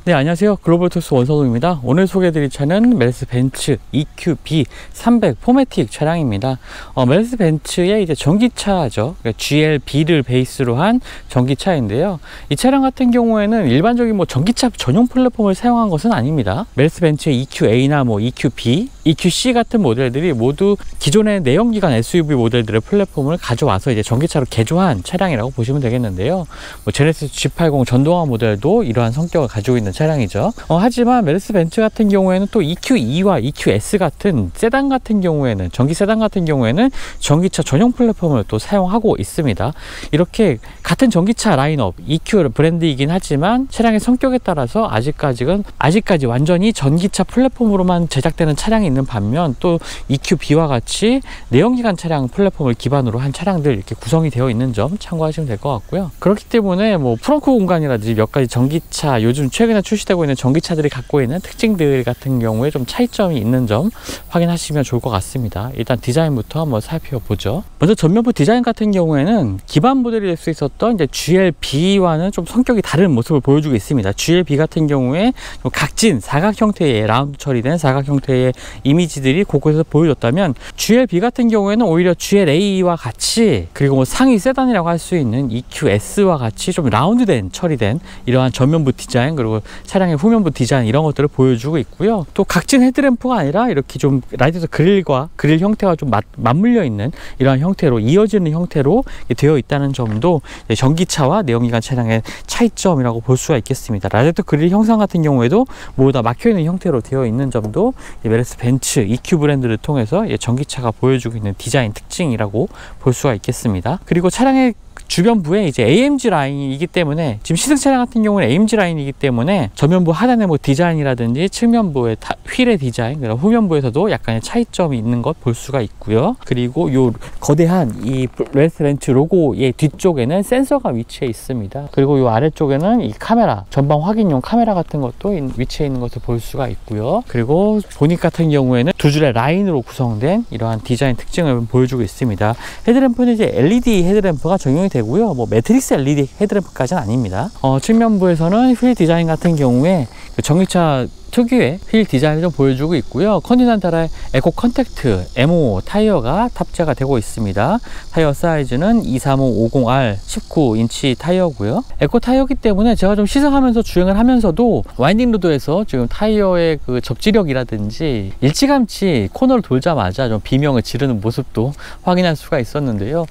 네, 안녕하세요. 글로벌토스 원서동입니다. 오늘 소개해드릴 차는 메르세덴츠 EQB 300 포매틱 차량입니다. 메르세덴츠의 이제 전기차죠. 그러니까 GLB를 베이스로 한 전기차인데요. 이 차량 같은 경우에는 일반적인 전기차 전용 플랫폼을 사용한 것은 아닙니다. 메르세덴츠의 EQA나 EQB, EQC 같은 모델들이 모두 기존의 내연기관 SUV 모델들의 플랫폼을 가져와서 이제 전기차로 개조한 차량이라고 보시면 되겠는데요. 제네시스 G80 전동화 모델도 이러한 성격을 가지고 있는 차량이죠. 하지만 메르세덴츠 같은 경우에는 또 EQE와 EQS 같은 세단 같은 경우에는, 전기 세단 같은 경우에는 전기차 전용 플랫폼을 또 사용하고 있습니다. 이렇게 같은 전기차 라인업 EQ 브랜드이긴 하지만 차량의 성격에 따라서 아직까지 완전히 전기차 플랫폼으로만 제작되는 차량이 있는 반면, 또 EQB와 같이 내연기관 차량 플랫폼을 기반으로 한 차량들 이렇게 구성이 되어 있는 점 참고하시면 될 것 같고요. 그렇기 때문에 프렁크 공간이라든지 몇 가지 전기차, 요즘 최근에 출시되고 있는 전기차들이 갖고 있는 특징들 같은 경우에 좀 차이점이 있는 점 확인하시면 좋을 것 같습니다. 일단 디자인부터 한번 살펴보죠. 먼저 전면부 디자인 같은 경우에는 기반 모델이 될 수 있었던 이제 GLB와는 좀 성격이 다른 모습을 보여주고 있습니다. GLB 같은 경우에 좀 각진 사각 형태의 라운드 처리된 사각 형태의 이미지들이 곳곳에서 보여줬다면, GLB 같은 경우에는 오히려 GLA와 같이, 그리고 상위 세단이라고 할 수 있는 EQS와 같이 좀 라운드된 처리된 이러한 전면부 디자인, 그리고 차량의 후면부 디자인, 이런 것들을 보여주고 있고요. 또 각진 헤드램프가 아니라 이렇게 좀 라디에이터 그릴과 그릴 형태가 좀 맞물려 있는 이러한 형태로, 이어지는 형태로 되어 있다는 점도 전기차와 내연기관 차량의 차이점이라고 볼 수가 있겠습니다. 라디에이터 그릴 형상 같은 경우에도 모두 다 막혀 있는 형태로 되어 있는 점도 메르세덴츠 EQ 브랜드를 통해서 전기차가 보여주고 있는 디자인 특징이라고 볼 수가 있겠습니다. 그리고 차량의 주변부에 이제 AMG 라인이기 때문에, 지금 시승 차량 같은 경우는 AMG 라인이기 때문에 전면부 하단의 디자인이라든지 측면부의 휠의 디자인, 그리고 후면부에서도 약간의 차이점이 있는 것 볼 수가 있고요. 그리고 요 거대한 이 메르세덴츠 로고의 뒤쪽에는 센서가 위치해 있습니다. 그리고 요 아래쪽에는 이 카메라, 전방 확인용 카메라 같은 것도 위치해 있는 것을 볼 수가 있고요. 그리고 보닛 같은 경우에는 두 줄의 라인으로 구성된 이러한 디자인 특징을 보여주고 있습니다. 헤드램프는 이제 LED 헤드램프가 적용이 되고요. 매트릭스 LED 헤드램프까지는 아닙니다. 측면부에서는 휠 디자인 같은 경우에 전기차 특유의 휠 디자인을 좀 보여주고 있고요. 컨티넨탈의 에코 컨택트 M5 타이어가 탑재가 되고 있습니다. 타이어 사이즈는 23550R 19인치 타이어고요. 에코 타이어이기 때문에 제가 좀 시승하면서 주행을 하면서도 와인딩 로드에서 지금 타이어의 그 접지력이라든지 일찌감치 코너를 돌자마자 좀 비명을 지르는 모습도 확인할 수가 있었는데요.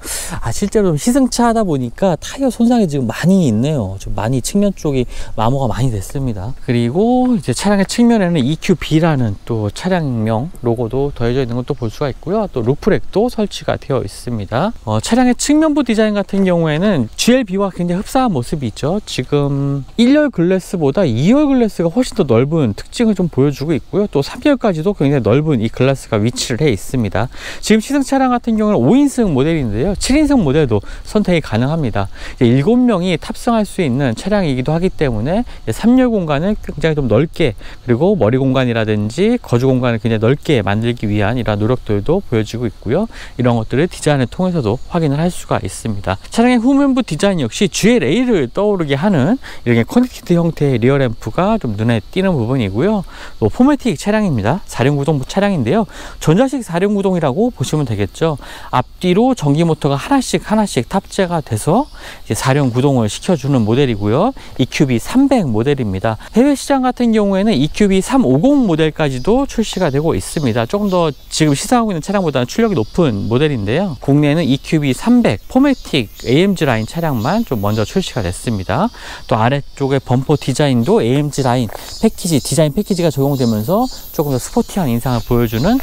실제로 시승차 하다 보니까 타이어 손상이 지금 많이 있네요. 좀 많이 측면 쪽이 마모가 많이 됐습니다. 그리고 이제 차량의 측면에는 EQB라는 또 차량명 로고도 더해져 있는 것도 볼 수가 있고요. 또 루프렉도 설치가 되어 있습니다. 차량의 측면부 디자인 같은 경우에는 GLB와 굉장히 흡사한 모습이 있죠. 지금 1열 글래스보다 2열 글래스가 훨씬 더 넓은 특징을 좀 보여주고 있고요. 또 3열까지도 굉장히 넓은 이 글라스가 위치를 해 있습니다. 지금 시승 차량 같은 경우는 5인승 모델인데요. 7인승 모델도 선택이 가능합니다. 7명이 탑승할 수 있는 차량이기도 하기 때문에 3열 공간을 굉장히 좀 넓게, 그리고 머리 공간이라든지 거주 공간을 굉장히 넓게 만들기 위한 이러한 노력들도 보여지고 있고요. 이런 것들을 디자인을 통해서도 확인을 할 수가 있습니다. 차량의 후면부 디자인 역시 GLA를 떠오르게 하는 이렇게 커넥티드 형태의 리어램프가 좀 눈에 띄는 부분이고요. 또 포매틱 차량입니다. 4륜구동 차량인데요. 전자식 4륜구동이라고 보시면 되겠죠. 앞뒤로 전기 모터가 하나씩 탑재가 돼서 이제 4륜구동을 시켜주는 모델이고요. EQB 300 모델입니다. 해외 시장 같은 경우에는 EQB 350 모델까지도 출시가 되고 있습니다. 조금 더 지금 시승하고 있는 차량보다는 출력이 높은 모델인데요. 국내에는 EQB 300 포매틱 AMG 라인 차량만 좀 먼저 출시가 됐습니다. 또 아래쪽에 범퍼 디자인도 AMG 라인 패키지, 디자인 패키지가 적용되면서 조금 더 스포티한 인상을 보여주는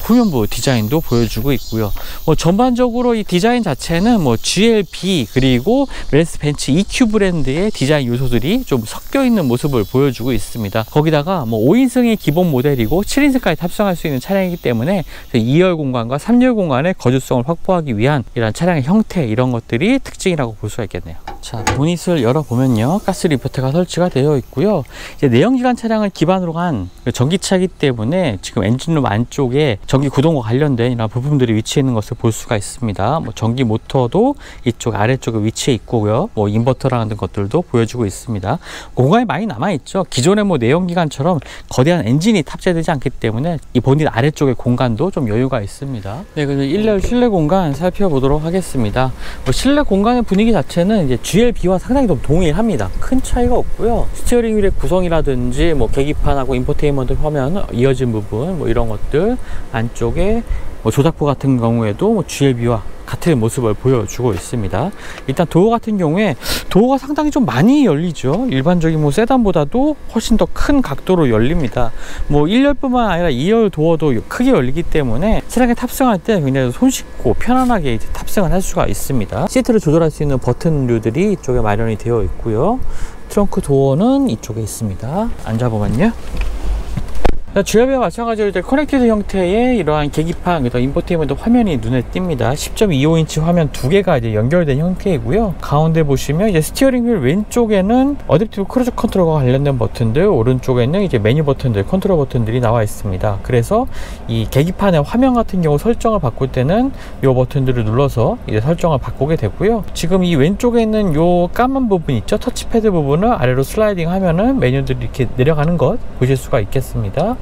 후면부 디자인도 보여주고 있고요. 전반적으로 이 디자인 자체는 GLB 그리고 메르세덴츠 EQ 브랜드의 디자인 요소들이 좀 섞여 있는 모습을 보여주고 있습니다. 거기다가 게다가 뭐 5인승의 기본 모델이고 7인승까지 탑승할 수 있는 차량이기 때문에 2열 공간과 3열 공간의 거주성을 확보하기 위한 이런 차량의 형태, 이런 것들이 특징이라고 볼 수가 있겠네요. 자, 보닛을 열어보면요, 가스 리프트가 설치가 되어 있고요. 이제 내연기관 차량을 기반으로 한 전기차이기 때문에 지금 엔진룸 안쪽에 전기 구동과 관련된 이런 부품들이 위치해 있는 것을 볼 수가 있습니다. 뭐 전기 모터도 이쪽 아래쪽에 위치해 있고요. 뭐 인버터라는 것들도 보여주고 있습니다. 공간이 많이 남아 있죠. 기존의 뭐 내연기관처럼 거대한 엔진이 탑재되지 않기 때문에 이 보닛 아래쪽의 공간도 좀 여유가 있습니다. 네, 그래서 1열 실내 공간 살펴보도록 하겠습니다. 뭐 실내 공간의 분위기 자체는 이제 GLB와 상당히 좀 동일합니다. 큰 차이가 없고요. 스티어링 휠의 구성이라든지 뭐 계기판하고 인포테인먼트 화면 이어진 부분, 뭐 이런 것들 안쪽에 뭐 조작부 같은 경우에도 뭐 GLB와 같은 모습을 보여주고 있습니다. 일단 도어 같은 경우에 도어가 상당히 좀 많이 열리죠. 일반적인 뭐 세단보다도 훨씬 더 큰 각도로 열립니다. 뭐 1열뿐만 아니라 2열 도어도 크게 열리기 때문에 차량에 탑승할 때 굉장히 손쉽고 편안하게 이제 탑승을 할 수가 있습니다. 시트를 조절할 수 있는 버튼류들이 이쪽에 마련이 되어 있고요. 트렁크 도어는 이쪽에 있습니다. 앉아보면요, GLB와 마찬가지로 이제 커넥티드 형태의 이러한 계기판, 그다음 인포테인먼트 화면이 눈에 띕니다. 10.25인치 화면 두 개가 이제 연결된 형태이고요. 가운데 보시면 이제 스티어링 휠 왼쪽에는 어댑티브 크루즈 컨트롤과 관련된 버튼들, 오른쪽에는 이제 메뉴 버튼들, 컨트롤 버튼들이 나와 있습니다. 그래서 이 계기판의 화면 같은 경우 설정을 바꿀 때는 이 버튼들을 눌러서 이제 설정을 바꾸게 되고요. 지금 이 왼쪽에 있는 이 까만 부분 있죠? 터치패드 부분을 아래로 슬라이딩 하면은 메뉴들이 이렇게 내려가는 것 보실 수가 있겠습니다.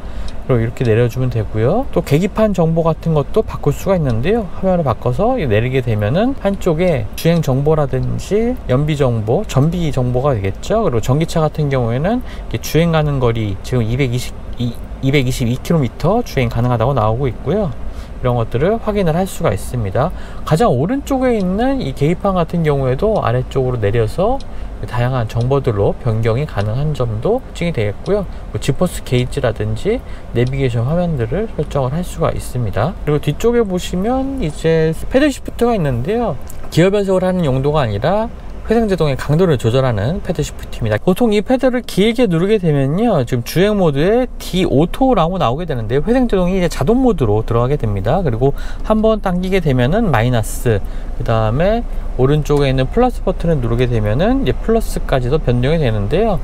그리고 이렇게 내려주면 되고요. 또 계기판 정보 같은 것도 바꿀 수가 있는데요, 화면을 바꿔서 내리게 되면은 한쪽에 주행 정보라든지 연비 정보, 전비 정보가 되겠죠. 그리고 전기차 같은 경우에는 주행 가는 거리 지금 222km 주행 가능하다고 나오고 있고요. 이런 것들을 확인을 할 수가 있습니다. 가장 오른쪽에 있는 이 계기판 같은 경우에도 아래쪽으로 내려서 다양한 정보들로 변경이 가능한 점도 특징이 되겠고요. 지포스 게이지라든지 내비게이션 화면들을 설정을 할 수가 있습니다. 그리고 뒤쪽에 보시면 이제 패들 시프트가 있는데요, 기어 변속을 하는 용도가 아니라 회생제동의 강도를 조절하는 패드 시프트입니다. 보통 이 패드를 길게 누르게 되면요, 지금 주행 모드에 D 오토라고 나오게 되는데 회생제동이 이제 자동 모드로 들어가게 됩니다. 그리고 한번 당기게 되면은 마이너스, 그 다음에 오른쪽에 있는 플러스 버튼을 누르게 되면은 이제 플러스까지도 변경이 되는데요.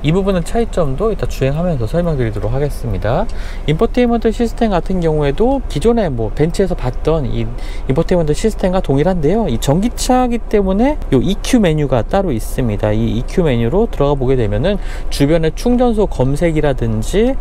이 부분의 차이점도 이따 주행하면서 설명드리도록 하겠습니다. 인포테인먼트 시스템 같은 경우에도 기존에 뭐 벤츠에서 봤던 이 인포테인먼트 시스템과 동일한데요, 이 전기차이기 때문에 이 EQ 메뉴가 따로 있습니다. 이 EQ 메뉴로 들어가 보게 되면은 주변의 충전소 검색이라든지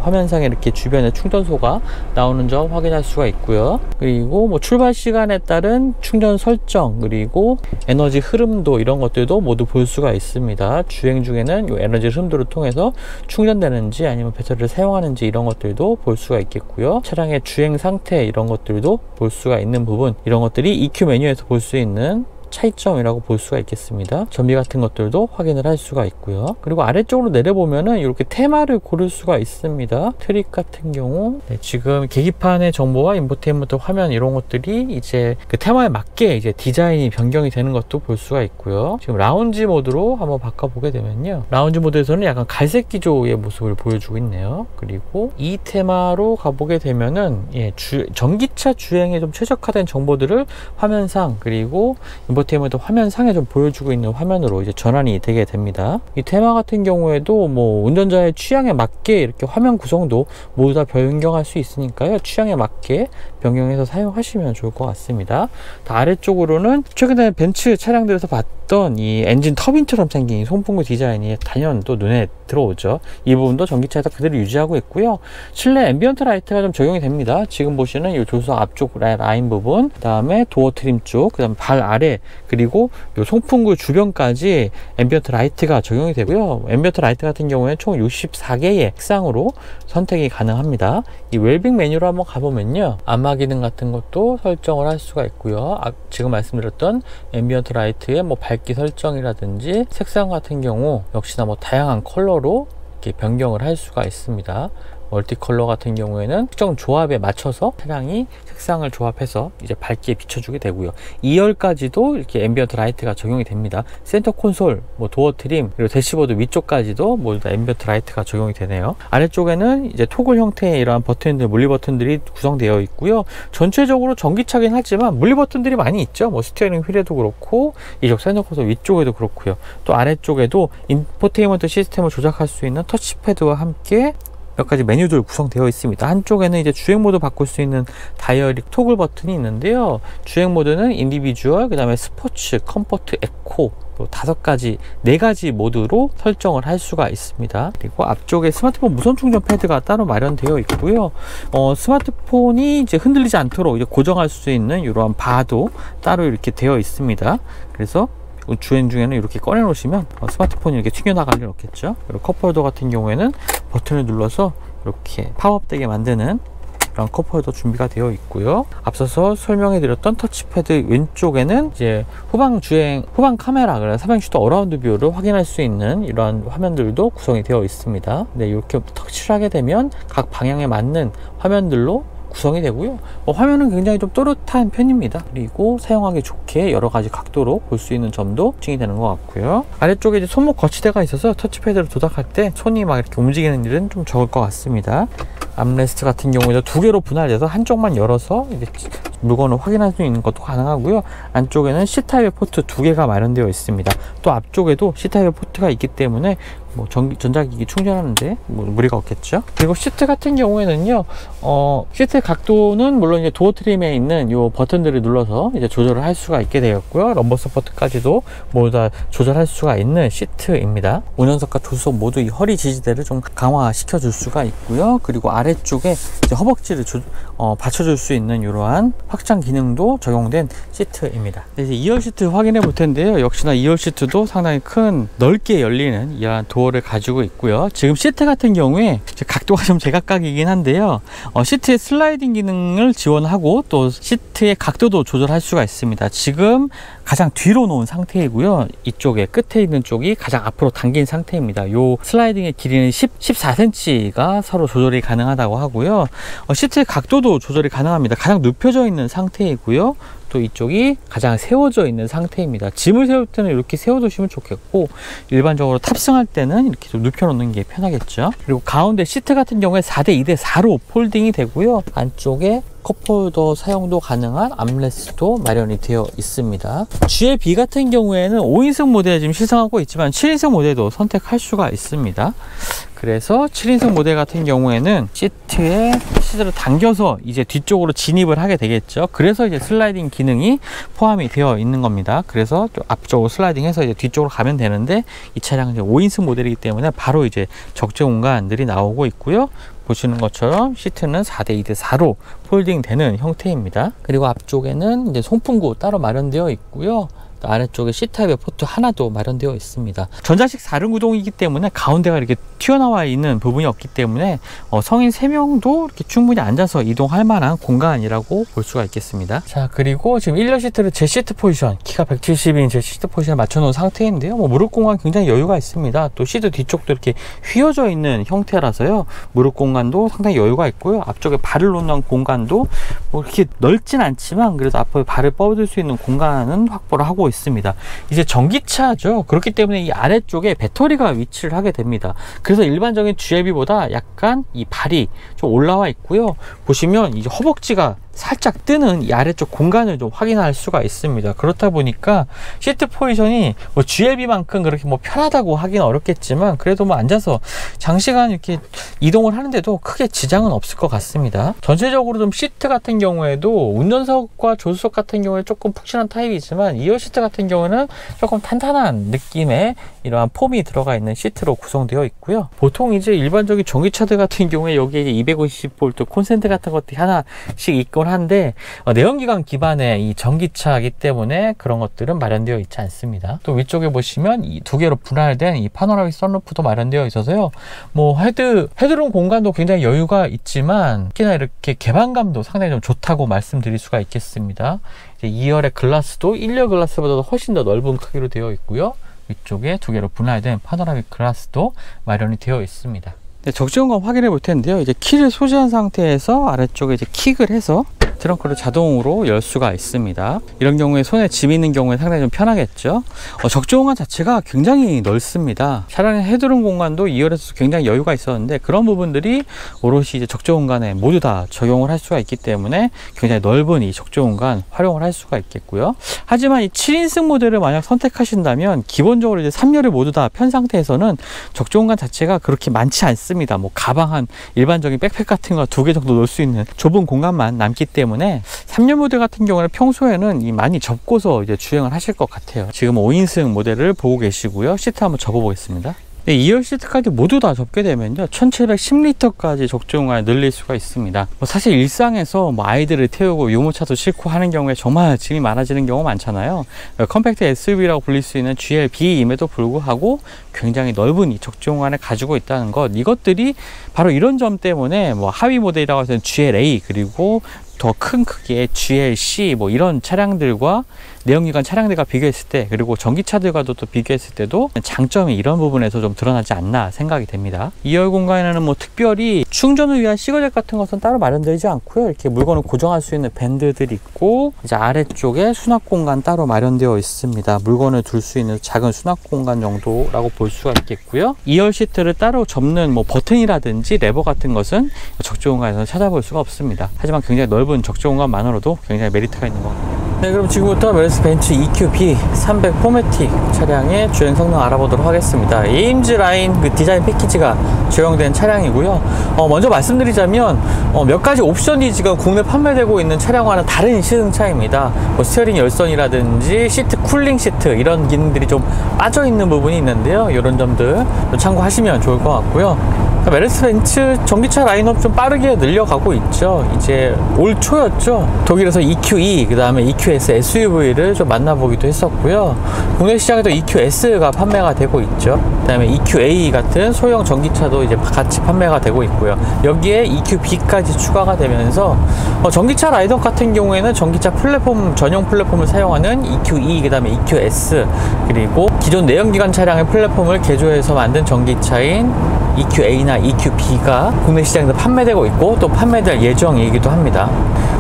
화면상에 이렇게 주변에 충전소가 나오는 점 확인할 수가 있고요. 그리고 뭐 출발 시간에 따른 충전 설정, 그리고 에너지 흐름도, 이런 것들도 모두 볼 수가 있습니다. 주행 중에는 이 에너지 흐름도를 통해서 충전되는지 아니면 배터리를 사용하는지 이런 것들도 볼 수가 있겠고요. 차량의 주행 상태, 이런 것들도 볼 수가 있는 부분, 이런 것들이 EQ 메뉴에서 볼 수 있는 차이점이라고 볼 수가 있겠습니다. 전비 같은 것들도 확인을 할 수가 있고요. 그리고 아래쪽으로 내려보면은 이렇게 테마를 고를 수가 있습니다. 트릭 같은 경우 지금 계기판의 정보와 인포테인먼트 화면, 이런 것들이 이제 그 테마에 맞게 이제 디자인이 변경이 되는 것도 볼 수가 있고요. 지금 라운지 모드로 한번 바꿔보게 되면요, 라운지 모드에서는 약간 갈색 기조의 모습을 보여주고 있네요. 그리고 이 테마로 가보게 되면은 전기차 주행에 좀 최적화된 정보들을 화면상, 그리고 인포테인먼트 화면상에 좀 보여주고 있는 화면으로 이제 전환이 되게 됩니다. 이 테마 같은 경우에도 뭐 운전자의 취향에 맞게 이렇게 화면 구성도 모두 다 변경할 수 있으니까요, 취향에 맞게 변경해서 사용하시면 좋을 것 같습니다. 아래쪽으로는 최근에 벤츠 차량들에서 봤던 이 엔진 터빈처럼 생긴 송풍구 디자인이 단연 또 눈에 들어오죠. 이 부분도 전기차에서 그대로 유지하고 있고요. 실내 앰비언트 라이트가 좀 적용이 됩니다. 지금 보시는 이 조수석 앞쪽 라인 부분, 그 다음에 도어 트림 쪽, 그 다음에 발 아래, 그리고 이 송풍구 주변까지 앰비언트 라이트가 적용이 되고요. 앰비언트 라이트 같은 경우에는 총 64개의 색상으로 선택이 가능합니다. 이 웰빙 메뉴로 한번 가보면요, 안마 기능 같은 것도 설정을 할 수가 있고요. 지금 말씀드렸던 앰비언트 라이트의 뭐 밝기 설정이라든지 색상 같은 경우 역시나 뭐 다양한 컬러로 이렇게 변경을 할 수가 있습니다. 멀티 컬러 같은 경우에는 특정 조합에 맞춰서 차량이 색상을 조합해서 이제 밝게 비춰주게 되고요. 2열까지도 이렇게 앰비언트 라이트가 적용이 됩니다. 센터 콘솔, 도어 트림, 그리고 대시보드 위쪽까지도 모두 다 앰비언트 라이트가 적용이 되네요. 아래쪽에는 이제 토글 형태의 이러한 버튼들, 물리 버튼들이 구성되어 있고요. 전체적으로 전기차긴 하지만 물리 버튼들이 많이 있죠. 스티어링 휠에도 그렇고 이쪽 센터 콘솔 위쪽에도 그렇고요. 또 아래쪽에도 인포테인먼트 시스템을 조작할 수 있는 터치패드와 함께 몇 가지 메뉴들 구성되어 있습니다. 한쪽에는 이제 주행 모드 바꿀 수 있는 다이어릭 토글 버튼이 있는데요. 주행 모드는 인디비주얼, 그 다음에 스포츠, 컴포트, 에코, 또 4가지 모드로 설정을 할 수가 있습니다. 그리고 앞쪽에 스마트폰 무선 충전 패드가 따로 마련되어 있고요. 스마트폰이 이제 흔들리지 않도록 이제 고정할 수 있는 이러한 바도 따로 이렇게 되어 있습니다. 그래서 주행 중에는 이렇게 꺼내 놓으시면 스마트폰이 이렇게 튀겨나갈 일 없겠죠. 그리고 컵홀더 같은 경우에는 버튼을 눌러서 이렇게 파워업되게 만드는 그런 컵홀더 준비가 되어 있고요. 앞서서 설명해 드렸던 터치패드 왼쪽에는 이제 후방 카메라, 그래서 360도 어라운드 뷰를 확인할 수 있는 이러한 화면들도 구성이 되어 있습니다. 네, 이렇게 터치를 하게 되면 각 방향에 맞는 화면들로 구성이 되고요. 화면은 굉장히 좀 또렷한 편입니다. 그리고 사용하기 좋게 여러 가지 각도로 볼 수 있는 점도 특징이 되는 것 같고요. 아래쪽에 이제 손목 거치대가 있어서 터치패드를 조작할 때 손이 막 이렇게 움직이는 일은 좀 적을 것 같습니다. 암레스트 같은 경우에도 2개로 분할돼서 한쪽만 열어서 이제 물건을 확인할 수 있는 것도 가능하고요. 안쪽에는 C타입의 포트 2개가 마련되어 있습니다. 또 앞쪽에도 C타입의 포트가 있기 때문에 전자기기 충전하는데 무리가 없겠죠. 그리고 시트 같은 경우에는요, 시트 각도는 물론 이제 도어 트림에 있는 요 버튼들을 눌러서 이제 조절을 할 수가 있게 되었고요. 럼버 서포트까지도 모두 다 조절할 수가 있는 시트입니다. 운전석과 조수석 모두 이 허리 지지대를 좀 강화시켜 줄 수가 있고요. 그리고 아래쪽에 이제 허벅지를 받쳐줄 수 있는 이러한 확장 기능도 적용된 시트입니다. 이제 2열 시트 확인해 볼 텐데요. 역시나 2열 시트도 상당히 큰 넓게 열리는 이러한 도어를 가지고 있고요. 지금 시트 같은 경우에 각도가 좀 제각각이긴 한데요. 시트의 슬라이딩 기능을 지원하고 또 시트의 각도도 조절할 수가 있습니다. 지금 가장 뒤로 놓은 상태이고요. 이쪽에 끝에 있는 쪽이 가장 앞으로 당긴 상태입니다. 요 슬라이딩의 길이는 14cm가 서로 조절이 가능하다고 하고요. 시트의 각도도 조절이 가능합니다. 가장 눕혀져 있는 상태이고요. 또 이쪽이 가장 세워져 있는 상태입니다. 짐을 세울 때는 이렇게 세워두시면 좋겠고, 일반적으로 탑승할 때는 이렇게 좀 눕혀놓는 게 편하겠죠. 그리고 가운데 시트 같은 경우에 4대 2대4로 폴딩이 되고요. 안쪽에 컵홀더 사용도 가능한 암레스트도 마련이 되어 있습니다. GLB 같은 경우에는 5인승 모델에 지금 시승하고 있지만 7인승 모델도 선택할 수가 있습니다. 그래서 7인승 모델 같은 경우에는 시트를 당겨서 이제 뒤쪽으로 진입을 하게 되겠죠. 그래서 이제 슬라이딩 기능이 포함이 되어 있는 겁니다. 그래서 좀 앞쪽으로 슬라이딩해서 이제 뒤쪽으로 가면 되는데, 이 차량은 이제 5인승 모델이기 때문에 바로 이제 적재 공간들이 나오고 있고요. 보시는 것처럼 시트는 4대 2대4로 폴딩 되는 형태입니다. 그리고 앞쪽에는 이제 송풍구 따로 마련되어 있고요. 아래쪽에 C타입의 포트 하나도 마련되어 있습니다. 전자식 4륜 구동이기 때문에 가운데가 이렇게 튀어나와 있는 부분이 없기 때문에 성인 3명도 이렇게 충분히 앉아서 이동할 만한 공간이라고 볼 수가 있겠습니다. 자, 그리고 지금 1열 시트를 제 시트 포지션, 키가 170인 제 시트 포지션에 맞춰 놓은 상태인데요. 무릎 공간 굉장히 여유가 있습니다. 또 시트 뒤쪽도 이렇게 휘어져 있는 형태라서요. 무릎 공간도 상당히 여유가 있고요. 앞쪽에 발을 놓는 공간도 이렇게 넓진 않지만 그래도 앞에 발을 뻗을 수 있는 공간은 확보를 하고 있습니다. 이제 전기차죠. 그렇기 때문에 이 아래쪽에 배터리가 위치를 하게 됩니다. 그래서 일반적인 GLB보다 약간 이 발이 좀 올라와 있고요. 보시면 이제 허벅지가 살짝 뜨는 이 아래쪽 공간을 좀 확인할 수가 있습니다. 그렇다 보니까 시트 포지션이 GLB만큼 그렇게 편하다고 하기는 어렵겠지만 그래도 앉아서 장시간 이렇게 이동을 하는데도 크게 지장은 없을 것 같습니다. 전체적으로 좀 시트 같은 경우에도 운전석과 조수석 같은 경우에 조금 푹신한 타입이지만 2열 시트 같은 경우는 조금 탄탄한 느낌의 이러한 폼이 들어가 있는 시트로 구성되어 있고요. 보통 이제 일반적인 전기차들 같은 경우에 여기에 250V 콘센트 같은 것들이 하나씩 있곤 한데 내연기관 기반의 이 전기차이기 때문에 그런 것들은 마련되어 있지 않습니다. 또 위쪽에 보시면 이 2개로 분할된 이 파노라믹 선루프도 마련되어 있어서요. 헤드룸 공간도 굉장히 여유가 있지만 특히나 이렇게 개방감도 상당히 좀 좋다고 말씀드릴 수가 있겠습니다. 이제 2열의 글라스도 1열 글라스보다 훨씬 더 넓은 크기로 되어 있고요. 위쪽에 2개로 분할된 파노라믹 글라스도 마련이 되어 있습니다. 적재공간 확인해 볼 텐데요. 이제 키를 소지한 상태에서 아래쪽에 이제 킥을 해서 트렁크를 자동으로 열 수가 있습니다. 이런 경우에 손에 짐 있는 경우에 상당히 좀 편하겠죠. 적재 공간 자체가 굉장히 넓습니다. 차량의 헤드룸 공간도 2열에서 굉장히 여유가 있었는데 그런 부분들이 오롯이 이제 적재 공간에 모두 다 적용을 할 수가 있기 때문에 굉장히 넓은 이 적재 공간 활용을 할 수가 있겠고요. 하지만 이 7인승 모델을 만약 선택하신다면 기본적으로 이제 3열을 모두 다 편 상태에서는 적재 공간 자체가 그렇게 많지 않습니다. 뭐 가방 한 일반적인 백팩 같은 거 2개 정도 넣을 수 있는 좁은 공간만 남기 때문에 3열 모델 같은 경우는 평소에는 이 많이 접고서 이제 주행을 하실 것 같아요. 지금 5인승 모델을 보고 계시고요. 시트 한번 접어 보겠습니다. 2열 시트까지 모두 다 접게 되면요 1710리터까지 적재 공간을 늘릴 수가 있습니다. 사실 일상에서 아이들을 태우고 유모차도 싣고 하는 경우에 정말 짐이 많아지는 경우가 많잖아요. 컴팩트 SUV라고 불릴 수 있는 GLB임에도 불구하고 굉장히 넓은 이 적재 공간을 가지고 있다는 것, 이것들이 바로 이런 점 때문에 하위 모델이라고 해서 GLA 그리고 더 큰 크기의 GLC 이런 차량들과 내연기관 차량들과 비교했을 때, 그리고 전기차들과도 또 비교했을 때도 장점이 이런 부분에서 좀 드러나지 않나 생각이 됩니다. 2열 공간에는 특별히 충전을 위한 시거잭 같은 것은 따로 마련되지 않고요. 이렇게 물건을 고정할 수 있는 밴드들이 있고, 이제 아래쪽에 수납 공간 따로 마련되어 있습니다. 물건을 둘 수 있는 작은 수납 공간 정도라고 볼 수가 있겠고요. 2열 시트를 따로 접는 버튼이라든지 레버 같은 것은 적재 공간에서는 찾아볼 수가 없습니다. 하지만 굉장히 넓은 적재 공간만으로도 굉장히 메리트가 있는 것 같아요. 네, 그럼 지금부터 메르스 벤츠 EQB 300 포매틱 차량의 주행 성능 알아보도록 하겠습니다. 에임즈 라인 디자인 패키지가 적용된 차량이고요. 먼저 말씀드리자면 몇 가지 옵션이 지금 국내 판매되고 있는 차량과는 다른 시승차입니다. 스티어링 열선이라든지 시트 쿨링 시트 이런 기능들이 좀 빠져 있는 부분이 있는데요. 이런 점들 참고하시면 좋을 것 같고요. 메르스 벤츠 전기차 라인업 좀 빠르게 늘려가고 있죠. 이제 올 초였죠. 독일에서 EQE, 그 다음에 EQS SUV를 좀 만나보기도 했었고요. 국내 시장에도 EQS가 판매가 되고 있죠. 그 다음에 EQA 같은 소형 전기차도 이제 같이 판매가 되고 있고요. 여기에 EQB까지 추가가 되면서 전기차 라인업 같은 경우에는 전기차 플랫폼, 전용 플랫폼을 사용하는 EQE, 그 다음에 EQS, 그리고 기존 내연기관 차량의 플랫폼을 개조해서 만든 전기차인 EQA나 EQB가 국내 시장에서 판매되고 있고 또 판매될 예정이기도 합니다.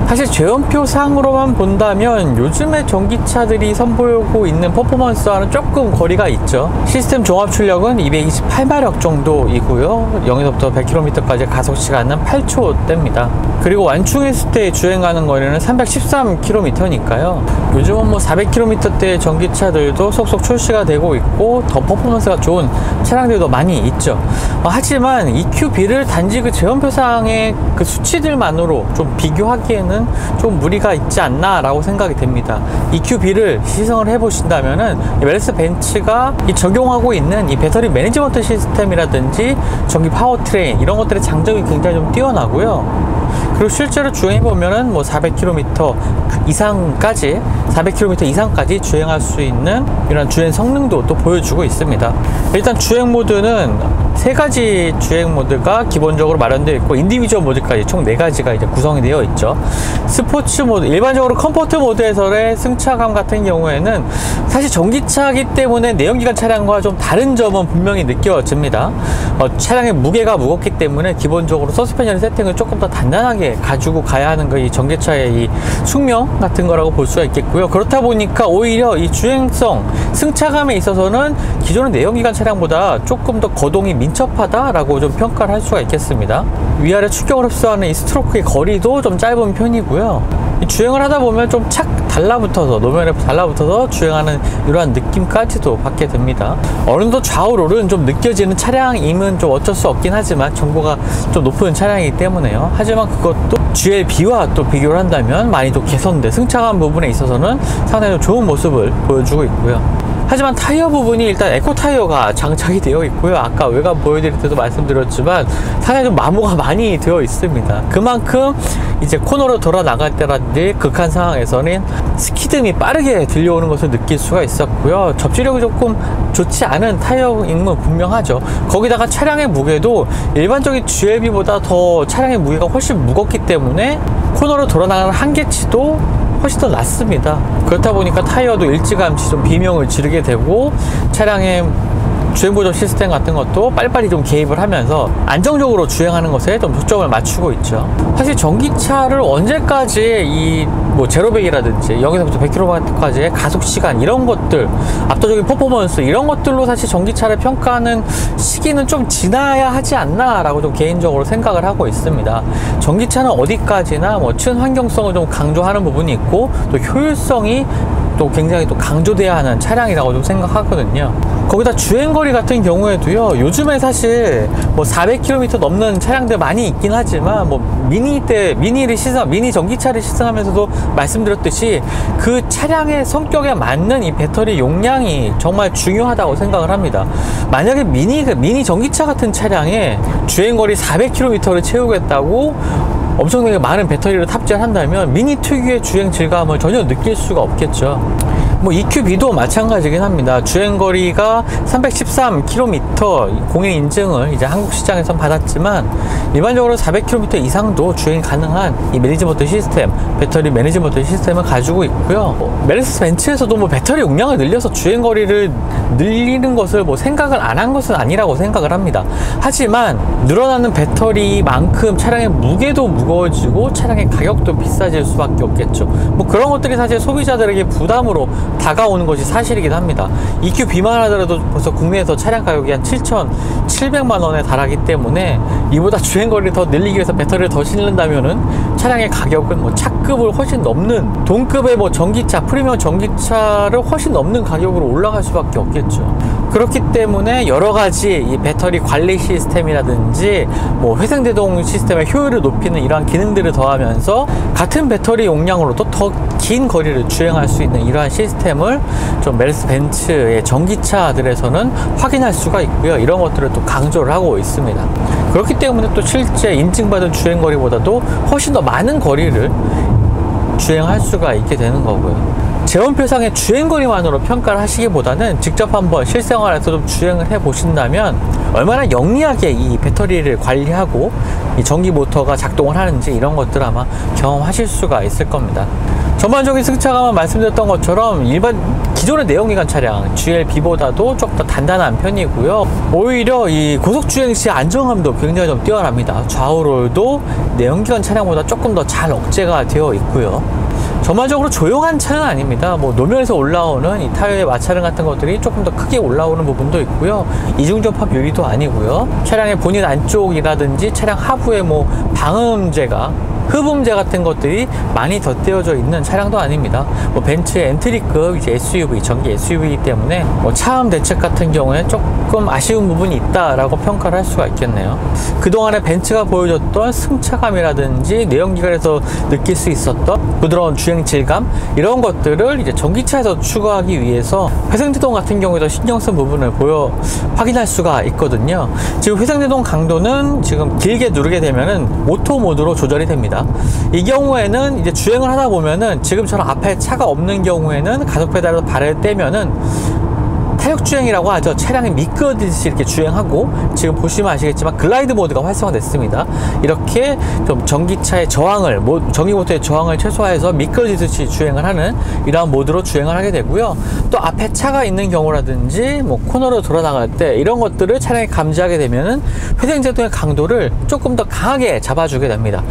사실 제원표 상으로만 본다면 요즘에 전기차들이 선보이고 있는 퍼포먼스와는 조금 거리가 있죠. 시스템 종합 출력은 228마력 정도이고요. 0에서부터 100km까지 가속 시간은 8초대입니다. 그리고 완충했을 때 주행하는 거리는 313km니까요. 요즘은 400km대 전기차들도 속속 출시가 되고 있고 더 퍼포먼스가 좋은 차량들도 많이 있죠. 하지만 EQB를 단지 그 제원표상의 그 수치들만으로 좀 비교하기에는 좀 무리가 있지 않나 라고 생각이 됩니다. EQB를 시승을 해보신다면은 메르스 벤츠가 적용하고 있는 이 배터리 매니지먼트 시스템이라든지 전기 파워트레인 이런 것들의 장점이 굉장히 좀 뛰어나고요. 그리고 실제로 주행해보면은 400km 이상까지 400km 이상까지 주행할 수 있는 이런 주행 성능도 또 보여주고 있습니다. 일단 주행 모드는 3가지 주행 모드가 기본적으로 마련되어 있고 인디비주얼 모드까지 총 4가지가 이제 구성이 되어 있죠. 스포츠 모드, 일반적으로 컴포트 모드에서의 승차감 같은 경우에는 사실 전기차이기 때문에 내연기관 차량과 좀 다른 점은 분명히 느껴집니다. 차량의 무게가 무겁기 때문에 기본적으로 서스펜션 세팅을 조금 더 단단하게 가지고 가야 하는 이 전기차의 이 숙명 같은 거라고 볼 수가 있겠고요. 그렇다 보니까 오히려 이 주행성, 승차감에 있어서는 기존의 내연기관 차량보다 조금 더 거동이 민첩하다라고 좀 평가를 할 수가 있겠습니다. 위아래 충격을 흡수하는 이 스트로크의 거리도 좀 짧은 편이고요. 주행을 하다 보면 좀 착 달라붙어서, 노면에 달라붙어서 주행하는 이러한 느낌까지도 받게 됩니다. 어느 정도 좌우로는 좀 느껴지는 차량임은 좀 어쩔 수 없긴 하지만 정보가 좀 높은 차량이기 때문에요. 하지만 그것도 GLB와 또 비교를 한다면 많이 좀 개선된 승차감 부분에 있어서는 상당히 좀 좋은 모습을 보여주고 있고요. 하지만 타이어 부분이 일단 에코 타이어가 장착이 되어 있고요. 아까 외관 보여드릴 때도 말씀드렸지만 상당히 좀 마모가 많이 되어 있습니다. 그만큼 이제 코너로 돌아 나갈 때라든지 극한 상황에서는 스키듬이 빠르게 들려오는 것을 느낄 수가 있었고요. 접지력이 조금 좋지 않은 타이어인 건 분명하죠. 거기다가 차량의 무게도 일반적인 GLB보다 더 차량의 무게가 훨씬 무겁기 때문에 코너로 돌아 나가는 한계치도 훨씬 더 낮습니다. 그렇다 보니까 타이어도 일찌감치 좀 비명을 지르게 되고 차량의 주행 보조 시스템 같은 것도 빨리빨리 좀 개입을 하면서 안정적으로 주행하는 것에 좀 초점을 맞추고 있죠. 사실 전기차를 언제까지 이 뭐 제로백이라든지 0에서부터 100km까지의 가속 시간 이런 것들, 압도적인 퍼포먼스 이런 것들로 사실 전기차를 평가하는 시기는 좀 지나야 하지 않나 라고 좀 개인적으로 생각을 하고 있습니다. 전기차는 어디까지나 뭐 친환경성을 좀 강조하는 부분이 있고 또 효율성이 또 굉장히 또 강조돼야 하는 차량이라고 좀 생각하거든요. 거기다 주행거리 같은 경우에도요, 요즘에 사실 뭐 400km 넘는 차량들 많이 있긴 하지만 뭐 미니 전기차를 시승하면서도 말씀드렸듯이 그 차량의 성격에 맞는 이 배터리 용량이 정말 중요하다고 생각을 합니다. 만약에 미니 전기차 같은 차량에 주행거리 400km를 채우겠다고 엄청나게 많은 배터리를 탑재를 한다면 미니 특유의 주행 질감을 전혀 느낄 수가 없겠죠. 뭐 EQB도 마찬가지긴 합니다. 주행거리가 313km 공인 인증을 이제 한국 시장에선 받았지만 일반적으로 400km 이상도 주행 가능한 이 매니지먼트 시스템, 배터리 매니지먼트 시스템을 가지고 있고요. 메르세데스 벤츠에서도 뭐 배터리 용량을 늘려서 주행거리를 늘리는 것을 뭐 생각을 안 한 것은 아니라고 생각을 합니다. 하지만 늘어나는 배터리만큼 차량의 무게도 무거워지고 차량의 가격도 비싸질 수밖에 없겠죠. 뭐 그런 것들이 사실 소비자들에게 부담으로 다가오는 것이 사실이긴 합니다. EQB만 하더라도 벌써 국내에서 차량 가격이 한 7,700만 원에 달하기 때문에 이보다 주행거리를 더 늘리기 위해서 배터리를 더 실는다면은 차량의 가격은 뭐 차급을 훨씬 넘는 동급의 뭐 전기차, 프리미엄 전기차를 훨씬 넘는 가격으로 올라갈 수밖에 없겠죠. 그렇기 때문에 여러 가지 이 배터리 관리 시스템이라든지 뭐 회생제동 시스템의 효율을 높이는 이러한 기능들을 더하면서 같은 배터리 용량으로도 더 긴 거리를 주행할 수 있는 이러한 시스템을 좀 메르세데스 벤츠의 전기차들에서는 확인할 수가 있고요. 이런 것들을 또 강조를 하고 있습니다. 그렇기 때문에 또 실제 인증받은 주행거리보다도 훨씬 더 많은 거리를 주행할 수가 있게 되는 거고요. 제원표상의 주행거리만으로 평가를 하시기보다는 직접 한번 실생활에서 좀 주행을 해 보신다면 얼마나 영리하게 이 배터리를 관리하고 이 전기 모터가 작동을 하는지 이런 것들 아마 경험하실 수가 있을 겁니다. 전반적인 승차감은 말씀드렸던 것처럼 기존의 내연기관 차량 GLB보다도 조금 더 단단한 편이고요. 오히려 이 고속주행 시 안정감도 굉장히 좀 뛰어납니다. 좌우롤도 내연기관 차량보다 조금 더 잘 억제가 되어 있고요. 전반적으로 조용한 차는 아닙니다. 뭐 노면에서 올라오는 이 타이어의 마찰음 같은 것들이 조금 더 크게 올라오는 부분도 있고요. 이중접합 유리도 아니고요. 차량의 본인 안쪽이라든지 차량 하부에 뭐 방음제가 흡음재 같은 것들이 많이 덧대어져 있는 차량도 아닙니다. 뭐 벤츠의 엔트리급 이제 SUV, 전기 SUV이기 때문에 뭐 차음 대책 같은 경우에 조금 아쉬운 부분이 있다라고 평가를 할 수가 있겠네요. 그동안에 벤츠가 보여줬던 승차감이라든지 내연기관에서 느낄 수 있었던 부드러운 주행 질감 이런 것들을 이제 전기차에서 추구하기 위해서 회생제동 같은 경우에도 신경 쓴 부분을 확인할 수가 있거든요. 지금 회생제동 강도는 지금 길게 누르게 되면은 오토 모드로 조절이 됩니다. 이 경우에는 이제 주행을 하다 보면은 지금처럼 앞에 차가 없는 경우에는 가속 페달을 발을 떼면은 타격주행이라고 하죠. 차량이 미끄러지듯이 이렇게 주행하고 지금 보시면 아시겠지만 글라이드 모드가 활성화됐습니다. 이렇게 좀 전기차의 저항을 전기모터의 저항을 최소화해서 미끄러지듯이 주행을 하는 이러한 모드로 주행을 하게 되고요. 또 앞에 차가 있는 경우라든지 뭐 코너로 돌아 나갈 때 이런 것들을 차량이 감지하게 되면은 회생제동의 강도를 조금 더 강하게 잡아주게 됩니다.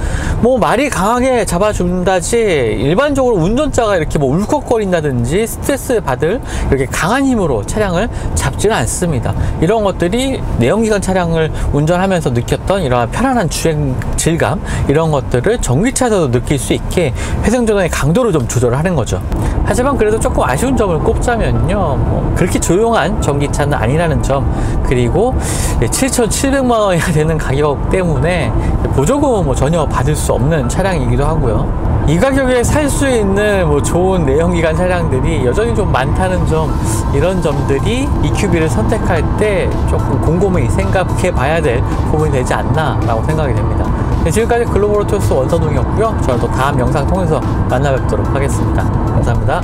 뭐 말이 강하게 잡아준다지 일반적으로 운전자가 이렇게 뭐 울컥거린다든지 스트레스 받을 이렇게 강한 힘으로 차량을 잡지는 않습니다. 이런 것들이 내연기관 차량을 운전하면서 느꼈던 이러한 편안한 주행 질감 이런 것들을 전기차에서도 느낄 수 있게 회생제동의 강도를 좀 조절을 하는 거죠. 하지만 그래도 조금 아쉬운 점을 꼽자면요, 뭐 그렇게 조용한 전기차는 아니라는 점, 그리고 7,700만 원이 되는 가격 때문에 보조금은 뭐 전혀 받을 수 없는 차량이기도 하고요. 이 가격에 살 수 있는 뭐 좋은 내연기관 차량들이 여전히 좀 많다는 점, 이런 점들이 EQB를 선택할 때 조금 곰곰이 생각해 봐야 될 부분이 되지 않나 라고 생각이 됩니다. 지금까지 글로벌 오토스 원선웅이었고요. 저는 또 다음 영상 통해서 만나 뵙도록 하겠습니다. 감사합니다.